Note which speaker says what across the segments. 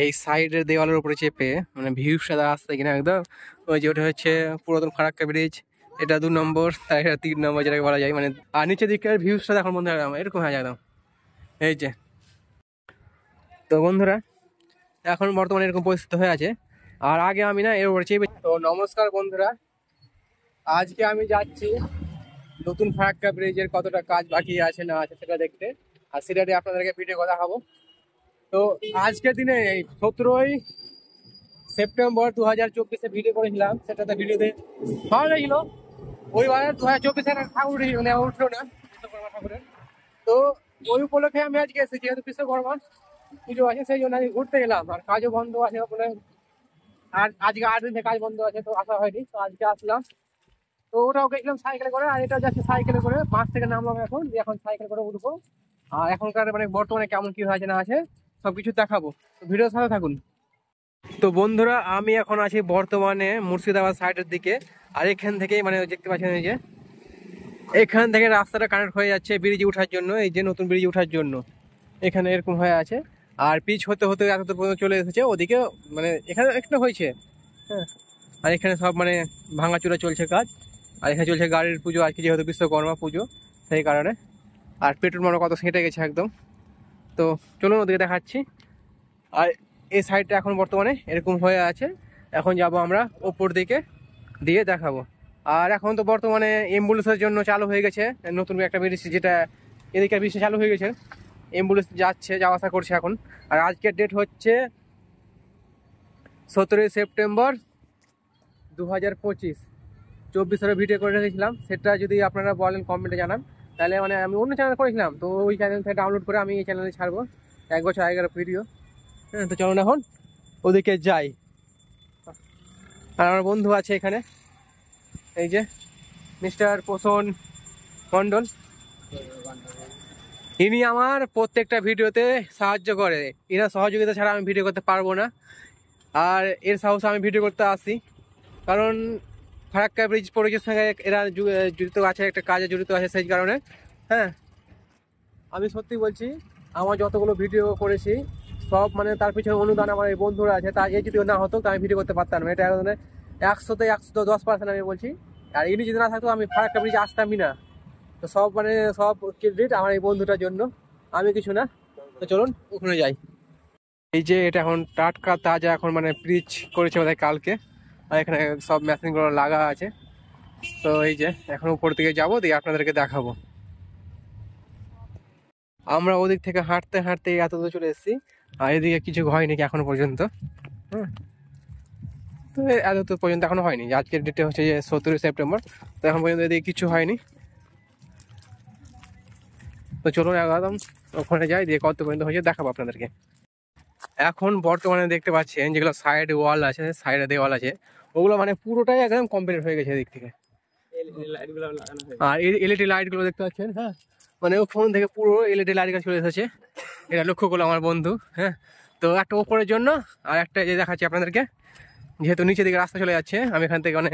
Speaker 1: এই সাইডের দেওয়ালের উপরে চেপে মানে ভিউসটা আসছে কিনা একদম। ওই যে ওটা হচ্ছে পুরাতন ফারাক্কা ব্রিজ, এটা 2 নম্বর, আর এটা 3 নম্বর যেটাকে বলা যায়। মানে আর নিচের দিকের ভিউসটা এখন বন্ধুরা এরকম হয়ে যায় একদম। এই যে তো বন্ধুরা এখন বর্তমানে এরকম পরিস্থিতি হয়ে আছে। আর আগে আমি না এর উপরে চেপে। তো নমস্কার বন্ধুরা, আজকে আমি যাচ্ছি নতুন ফারাক্কা ব্রিজের কতটা কাজ বাকি আছে না আছে সেটা দেখতে, আর সেটাতে আপনাদেরকে ভিডিও কথা খাবো। তো আজকের দিনে এই 17ই সেপ্টেম্বর 2024-এ ভিডিও করেছিলাম, সেটাতে ভিডিওতে ভালো লাগছিল। ওইবার 2024-এর ঠাকুর মানে উঠলো না বিশ্বকর্মা ঠাকুরের। তো ওই উপলক্ষে আমি আজকে এসেছি, যেহেতু বিশ্বকর্মা পুজো আছে সেই জন্য আমি ঘুরতে গেলাম, আর কাজও বন্ধ আছে বলে। আর আজকে 8 দিন থেকে কাজ বন্ধ আছে, তো আসা হয়নি, তো আজকে আসলাম। তো ওটাও গেছিলাম সাইকেলে করে, আর এটা যাচ্ছে সাইকেলে করে। বাস থেকে নামলাম এখন, এখন সাইকেল করে উঠবো। আর এখনকার মানে বর্তমানে কেমন কি হয়েছে না আছে সবকিছু দেখাবো, তো ভিডিওর সাথে থাকুন। তো বন্ধুরা আমি এখন আছি বর্তমানে মুর্শিদাবাদ সাইডের দিকে। আর এখান থেকে মানে দেখতে পাচ্ছেন এই যে এখান থেকে রাস্তাটা কানেক্ট হয়ে যাচ্ছে ব্রিজে ওঠার জন্য, এই যে নতুন ব্রিজে ওঠার জন্য এখানে এরকম হয়ে আছে। আর পিচ হতে হতে এত পর্যন্ত চলে এসেছে ওদিকে, মানে এখানে একটা হয়েছে। হ্যাঁ, আর এখানে সব মানে ভাঙাচুরা চলছে কাজ। আর এখানে চলছে গাড়ির পুজো আজকে, যেহেতু বিশ্বকর্মা পুজো সেই কারণে। আর পেট্রোল মনে কত সেঁটে গেছে একদম। তো চলুন ওদিকে দেখাচ্ছি। আর এই সাইডটা এখন বর্তমানে এরকম হয়ে আছে, এখন যাব আমরা ওপর দিকে দিয়ে দেখাবো। আর এখন তো বর্তমানে অ্যাম্বুলেন্সের জন্য চালু হয়ে গেছে নতুন একটা ব্রিজ, যেটা এদিকে ব্রিজটা চালু হয়ে গেছে, অ্যাম্বুলেন্স যাচ্ছে যাওয়া আসা করছে এখন। আর আজকের ডেট হচ্ছে 17ই সেপ্টেম্বর 2025। 24 ভিডিও করে রেখেছিলাম, সেটা যদি আপনারা বলেন কমেন্টে জানান, তাহলে মানে আমি অন্য চ্যানেল করেছিলাম, তো ওই চ্যানেল থেকে ডাউনলোড করে আমি এই চ্যানেলে ছাড়বো 1 বছর আগের ভিডিও। হ্যাঁ, তো চলুন এখন ওদিকে যাই। আর আমার বন্ধু আছে এখানে, এই যে মিস্টার পোষণ মন্ডল, ইনি আমার প্রত্যেকটা ভিডিওতে সাহায্য করে। এরা সহযোগিতা ছাড়া আমি ভিডিও করতে পারবো না। আর এর সাহসে আমি ভিডিও করতে আসি, কারণ ফারাক্কা ব্রিজ প্রজেক্টের সঙ্গে এরা জড়িত আছে, একটা কাজে জড়িত আছে সেই কারণে। হ্যাঁ, আমি সত্যি বলছি, আমার যতগুলো ভিডিও করেছি সব মানে তার পিছনে অনুদান আমার এই বন্ধুরা আছে। তার এই যদি না হতো তো আমি ভিডিও করতে পারতাম না, এটা 100-তে 110% আমি বলছি। আর ইনি যদি না থাকতো আমি ফারাক্কা ব্রিজে আসতামই না। তো সব মানে সব ক্রেডিট আমার এই বন্ধুটার জন্য, আমি কিছু না। তো চলুন ওখানে যাই। এই যে এটা এখন টাটকা তাজা, এখন মানে ব্রিজ করেছে বোধহয় কালকে, আর এখানে সব মেশিনগুলো লাগা আছে। তো এই যে এখন উপর দিকে যাবো, দিয়ে আপনাদেরকে দেখাবো। আমরা ওদিক থেকে হাঁটতে হাঁটতে এত দূর চলে এসেছি, আর এদিকে কিছু হয়নি কি এখনো পর্যন্ত। হ্যাঁ, তো এত দূর পর্যন্ত এখনো হয়নি। আজকের ডেটে হচ্ছে যে 17ই সেপ্টেম্বর, তো এখন পর্যন্ত এদিকে কিছু হয়নি। তো চলুন একদম ওখানে যাই, দিয়ে কত পর্যন্ত হয়েছে দেখাবো আপনাদেরকে। এখন বর্তমানে দেখতে পাচ্ছেন যেগুলো সাইড ওয়াল আছে, সাইডে দেওয়াল আছে, ওগুলো মানে পুরোটাই একদম কমপ্লিট হয়ে গেছে এদিক থেকে। আর এলইডি লাইট গুলো দেখতে পাচ্ছেন, হ্যাঁ, মানে ও ফোন থেকে পুরো এলইডি লাইট চলে এসেছে। এটা লক্ষ্য করলো আমার বন্ধু। হ্যাঁ, তো একটা ওপরের জন্য, আর একটা যে দেখাচ্ছি আপনাদেরকে, যেহেতু নিচের দিকে রাস্তা চলে যাচ্ছে, আমি এখান থেকে মানে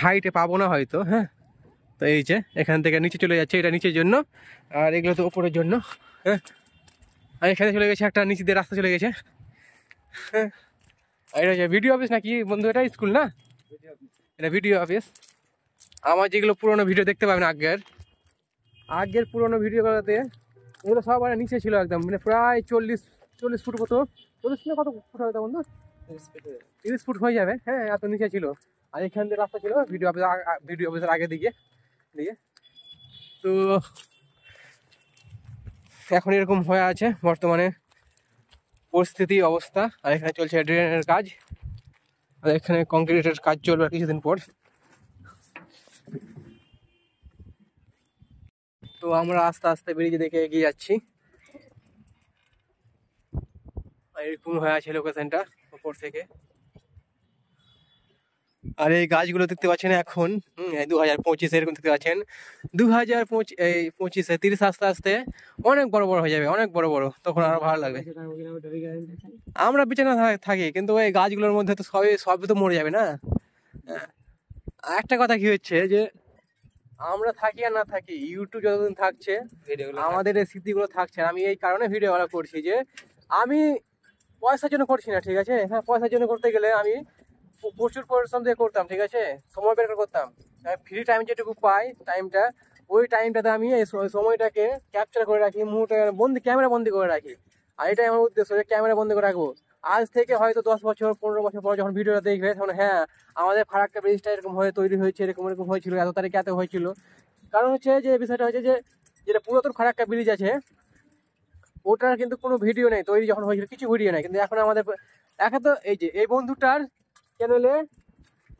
Speaker 1: হাইটে পাবো না হয়তো। হ্যাঁ, তো এই যে এখান থেকে নিচে চলে যাচ্ছে, এটা নিচের জন্য, আর এগুলো তো ওপরের জন্য। হ্যাঁ, আর এখানে চলে গেছে একটা নিচে দিয়ে রাস্তা চলে গেছে। হ্যাঁ, আর এটা ভিডিও অফিস নাকি বন্ধু? এটা স্কুল না, এটা ভিডিও অফিস। আমার যেগুলো পুরোনো ভিডিও দেখতে পাবেন আগের পুরোনো ভিডিওগুলোতে, এগুলো সব মানে নিচে ছিল একদম, মানে প্রায় 40 ফুট মতো। 40 না কত ফুট হবে বন্ধু? 30 ফুট হয়ে যাবে। হ্যাঁ, এত নিচে ছিল। আর এখান দিয়ে রাস্তা ছিল ভিডিও অফিসের আগে দিকে দিয়ে। তো এখন এরকম হয়ে আছে বর্তমানে পরিস্থিতি অবস্থা। আর এখানে চলছে ড্রেনের কাজ, আর এখানে কংক্রিটের কাজ চলবে কিছুদিন পর। তো আমরা আস্তে আস্তে ব্রিজ দেখে এগিয়ে যাচ্ছি। এরকম হয়ে আছে লোকেশনটা উপর থেকে। আর এই গাছগুলো দেখতে পাচ্ছেন এখন 2025 এরকম দেখতে পাচ্ছেন। 2025-এ 30 আস্তে আস্তে অনেক বড় বড় হয়ে যাবে, অনেক বড় বড়, তখন আরো ভালো লাগবে। আমরা বিছানা থাকি, কিন্তু এই গাছগুলোর মধ্যে তো সবই তো মরে যাবে না। একটা কথা কি হচ্ছে যে আমরা থাকি আর না থাকি, ইউটিউব যতদিন থাকছে আমাদের এই স্মৃতিগুলো থাকছে। আমি এই কারণে ভিডিওগুলো করছি যে আমি পয়সার জন্য করছি না, ঠিক আছে? হ্যাঁ, পয়সার জন্য করতে গেলে আমি প্রচুর পরিশ্রম দিয়ে করতাম, ঠিক আছে, সময় বের করে করতাম। ফ্রি টাইম যেটুকু পাই টাইমটা, ওই টাইমটাতে আমি এই সময়টাকে ক্যাপচার করে রাখি, মুহূর্তে বন্দি, ক্যামেরা বন্দি করে রাখি। আর এটাই আমার উদ্দেশ্য, যে ক্যামেরা বন্দি করে রাখবো। আজ থেকে হয়তো 10 বছর 15 বছর পরে যখন ভিডিওটা দেখবে, তখন হ্যাঁ আমাদের ফারাক্কা ব্রিজটা এরকম হয়ে তৈরি হয়েছে, এরকম এরকম হয়েছিল, এত তারিখে এত হয়েছিল। কারণ হচ্ছে যে বিষয়টা হচ্ছে যে যেটা পুরাতন ফারাক্কা ব্রিজ আছে, ওটার কিন্তু কোনো ভিডিও নেই, তৈরি যখন হয়েছিল কিছু ভিডিও নেই। কিন্তু এখন আমাদের একে তো এই যে এই বন্ধুটার চ্যানেলে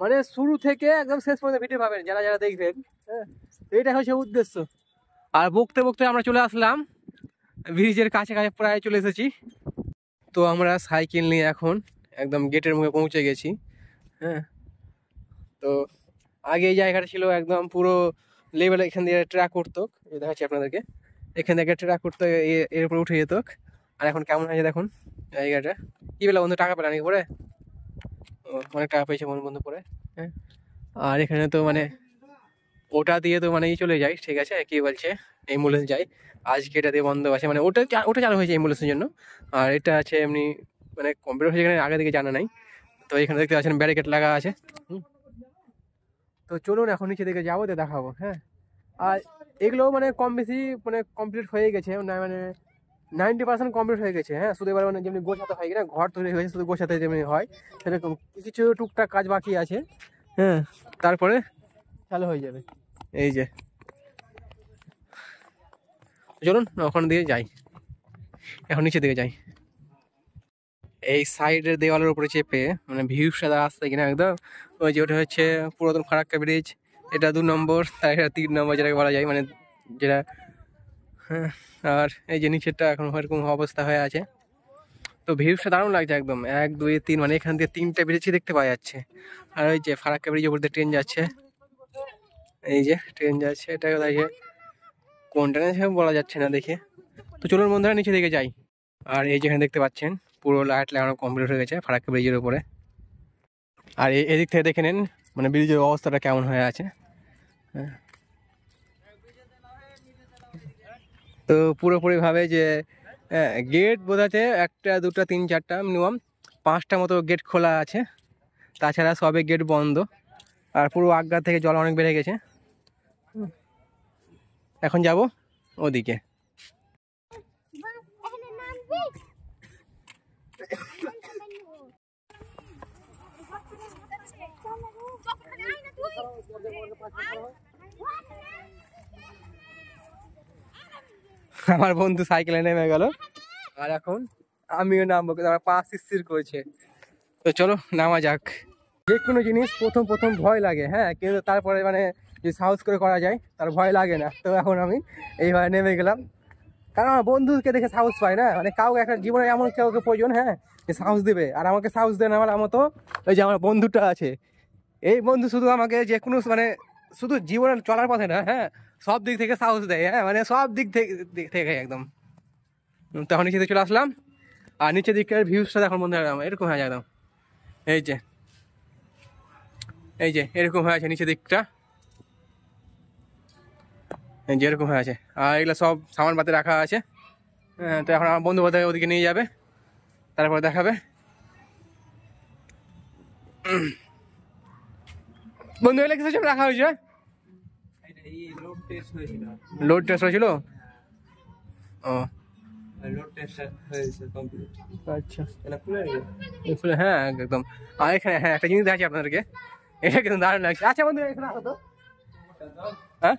Speaker 1: মানে শুরু থেকে একদম শেষ পর্যন্ত ভিডিও পাবেন যারা যারা দেখবেন। হ্যাঁ, এইটা হচ্ছে উদ্দেশ্য। আর বকতে বকতে আমরা চলে আসলাম ব্রিজের কাছে, কাছে প্রায় চলে এসেছি। তো আমরা সাইকেল নিয়ে এখন একদম গেটের মুখে পৌঁছে গেছি। হ্যাঁ, তো আগে এই জায়গাটা ছিল একদম পুরো লেভেল, এখান দিয়ে ট্র্যাক করতো, এই দেখাচ্ছি আপনাদেরকে, এখান থেকে ট্র্যাক করতো, এর উপরে উঠে যেত। আর এখন কেমন হয়েছে দেখুন জায়গাটা। কি বলে বন্ধু, টাকা পেলাম নাকি পরে? অনেক টাকা পেয়েছে বন্ধু পরে। হ্যাঁ, আর এখানে তো মানে ওটা দিয়ে তো মানে চলে যায়, ঠিক আছে, কি বলছে, অ্যাম্বুলেন্স যায়। আজকে এটা দিয়ে বন্ধ আছে, মানে ওটা ওটা চালু হয়েছে অ্যাম্বুলেন্সের জন্য। আর এটা আছে এমনি মানে কম্পিউটার হয়েছে, এখানে আগে থেকে জানা নাই। তো এখানে দেখতে পাচ্ছেন ব্যারিকেড লাগা আছে। তো চলুন এখন নিচে দিকে যাবো, দিয়ে দেখাবো। হ্যাঁ, আর এগুলো মানে কম বেশি মানে কমপ্লিট হয়ে গেছে, না মানে 90% কমপ্লিট হয়ে গেছে। হ্যাঁ, শুধু এবার মানে যেমনি গোছাতে হয় কিনা, ঘর তৈরি হয়েছে, শুধু গোছাতে যেমনি হয় সেরকম কিছু টুকটাক কাজ বাকি আছে। হ্যাঁ, তারপরে চালু হয়ে যাবে। এই যে চলুন ওখান দিয়ে যাই, এখন নিচে দিকে যাই। এই সাইডের দেওয়ালের উপরে চেপে মানে ভিউ সাদা আসছে কিনা একদম, ওই যে ওটা হচ্ছে পুরাতন ফারাক্কা ব্রিজ, এটা 2 নম্বর, আর এটা 3 নম্বর যেটাকে বলা যায়, মানে যেটা। হ্যাঁ, আর এই যে নিচেরটা এখন এরকম অবস্থা হয়ে আছে। তো ভিউসটা দারুণ লাগছে একদম, 1 2 3 মানে এখান দিয়ে 3টে ব্রিজই দেখতে পাওয়া যাচ্ছে। আর ওই যে ফারাক্কা ব্রিজের উপর দিয়ে ট্রেন যাচ্ছে, এই যে ট্রেন যাচ্ছে, এটা কোথায় যে কোনটা না বলা যাচ্ছে না দেখে। তো চলুন বন্ধুরা নিচে দিকে যাই। আর এই যেখানে দেখতে পাচ্ছেন পুরো লাইট লাগানো কমপ্লিট হয়ে গেছে ফারাক্কা ব্রিজের উপরে। আর এদিক থেকে দেখে নিন মানে ব্রিজের অবস্থাটা কেমন হয়ে আছে। হ্যাঁ, তো পুরোপুরিভাবে যে গেট বোঝাচ্ছে 1টা 2টা 3 4টা মিনিমাম 5টা মতো গেট খোলা আছে, তাছাড়া সবে গেট বন্ধ। আর পুরো আগ্রা থেকে জল অনেক বেড়ে গেছে। এখন যাব ওদিকে। আমার বন্ধু সাইকেলে নেমে গেল, আর এখন আমিও নামবো, কিন্তু আমার পা শিরশির করেছে। তো চলো নামা যাক। যে কোনো জিনিস প্রথম প্রথম ভয় লাগে, হ্যাঁ, কিন্তু তারপরে মানে যে সাহস করে করা যায় তার ভয় লাগে না। তো এখন আমি এইভাবে নেমে গেলাম, কারণ আমার বন্ধুকে দেখে সাহস পায় না, মানে কাউকে একটা জীবনে এমন কাউকে প্রয়োজন, হ্যাঁ, যে সাহস দেবে। আর আমাকে সাহস দেন আমার মতো ওই যে আমার বন্ধুটা আছে, এই বন্ধু শুধু আমাকে যে কোনো মানে শুধু জীবনে চলার পথে না, হ্যাঁ, সব দিক থেকে সাহস দেয়। হ্যাঁ, মানে সব দিক থেকে একদম। তখন নিচে চলে আসলাম, আর নিচের দিকের ভিউজটা এখন বন্ধু এরকম হয়ে যায় একদম। এই যে এই যে এরকম হয়ে আছে নিচের দিকটা, এই যে এরকম হয়ে আছে। আর এগুলো সব সামান পাতে রাখা আছে। হ্যাঁ, তো এখন আমার বন্ধু বোধহয় ওদিকে নিয়ে যাবে, তারপরে দেখাবে। বন্ধু এগুলো কিছু রাখা হয়েছে, লোড টেস্ট হয়েছিল। ও আচ্ছা, হ্যাঁ একদম। আর এখানে হ্যাঁ একটা জিনিস দেখাচ্ছি আপনাদেরকে, এটা কিন্তু দারুণ লাগছে। আচ্ছা বন্ধু এখানে আসো তো। হ্যাঁ,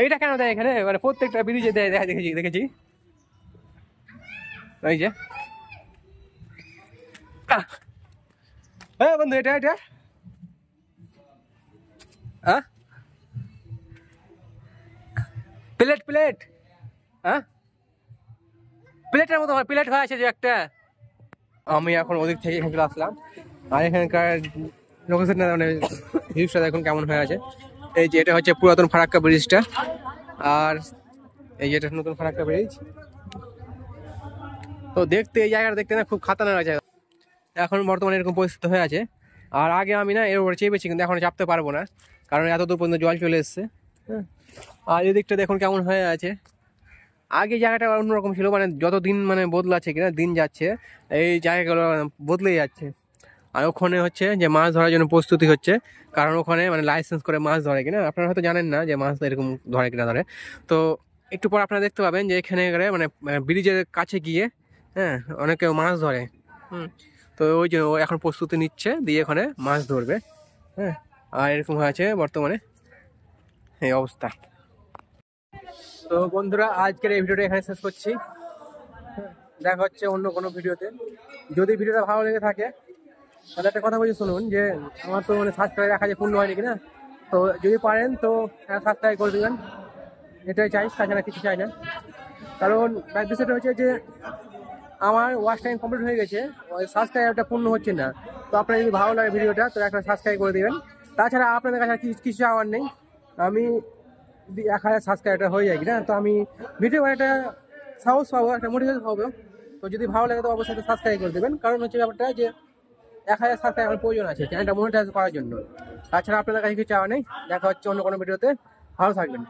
Speaker 1: এইটা কেন দেয় এখানে, মানে প্রত্যেকটা ব্রিজে দেয়, দেখেছি। এই যে হ্যাঁ বন্ধু, এটা হ্যাঁ প্লেট, হ্যাঁ প্লেটের মতো প্লেট হয়ে আছে যে একটা। আমি এখন ওদিক থেকে এখানে চলে আসলাম, আর এখানকার লোকেশনটা মানে ভিউসটা দেখুন কেমন হয়ে আছে। এই যে এটা হচ্ছে পুরাতন ফারাক্কা ব্রিজটা, আর এই যে এটা নতুন ফারাক্কা ব্রিজ। তো দেখতে এই জায়গাটা দেখতে না খুব খাতারনাক আছে এখন বর্তমানে এরকম পরিস্থিতি হয়ে আছে। আর আগে আমি না এর উপরে চেপেছি, কিন্তু এখন চাপতে পারবো না, কারণ এত দূর পর্যন্ত জল চলে এসছে। হ্যাঁ, আর এদিকটা দেখুন কেমন হয়ে আছে, আগে জায়গাটা অন্যরকম ছিল, মানে যত দিন মানে বদলাচ্ছে কিনা, দিন যাচ্ছে এই জায়গাগুলো বদলে যাচ্ছে। আর ওখানে হচ্ছে যে মাছ ধরার জন্য প্রস্তুতি হচ্ছে, কারণ ওখানে মানে লাইসেন্স করে মাছ ধরে কিনা, আপনারা হয়তো জানেন না যে মাছ এরকম ধরে কিনা ধরে। তো একটু পর আপনারা দেখতে পাবেন যে এখানে মানে ব্রিজের কাছে গিয়ে হ্যাঁ অনেকে মাছ ধরে। তো ওই যে ও এখন প্রস্তুতি নিচ্ছে, দিয়ে ওখানে মাছ ধরবে। হ্যাঁ, আর এরকম হয়েছে বর্তমানে এই অবস্থা। তো বন্ধুরা, আজকের এই ভিডিওটা এখানে শেষ করছি। দেখা হচ্ছে অন্য কোনো ভিডিওতে। যদি ভিডিওটা ভালো লেগে থাকে তাহলে একটা কথা বলছি শুনুন, যে আমার তো মানে সাবস্ক্রাইব 1000 পূর্ণ হয়নি কিনা, তো যদি পারেন তো সাবস্ক্রাইব করে দেবেন, এটাই চাই, তাছাড়া কিছু চাই না। কারণ বিষয়টা হচ্ছে যে আমার ওয়াচ টাইম কমপ্লিট হয়ে গেছে, ওই সাবস্ক্রাইবটা পূর্ণ হচ্ছে না। তো আপনার যদি ভালো লাগে ভিডিওটা তো একটা সাবস্ক্রাইব করে দেবেন। তাছাড়া আপনাদের কাছে কিছু চাওয়ার নেই, আমি যদি 1000 সাবস্ক্রাইবটা হয়ে যায় কিনা, তো আমি ভিডিও একটা সাহস পাবো, একটা মোটিভেশন পাবো। তো যদি ভালো লাগে তো অবশ্যই সাবস্ক্রাইব করে দেবেন, কারণ হচ্ছে ব্যাপারটা যে 1000 সাবস্ক্রাইব আমার প্রয়োজন আছে চ্যানেলটা মনিটাইজ করার জন্য। তাছাড়া আপনাদের কাছে কিছু চাওয়া নেই। দেখা হচ্ছে অন্য কোনো ভিডিওতে, ভালো থাকবেন।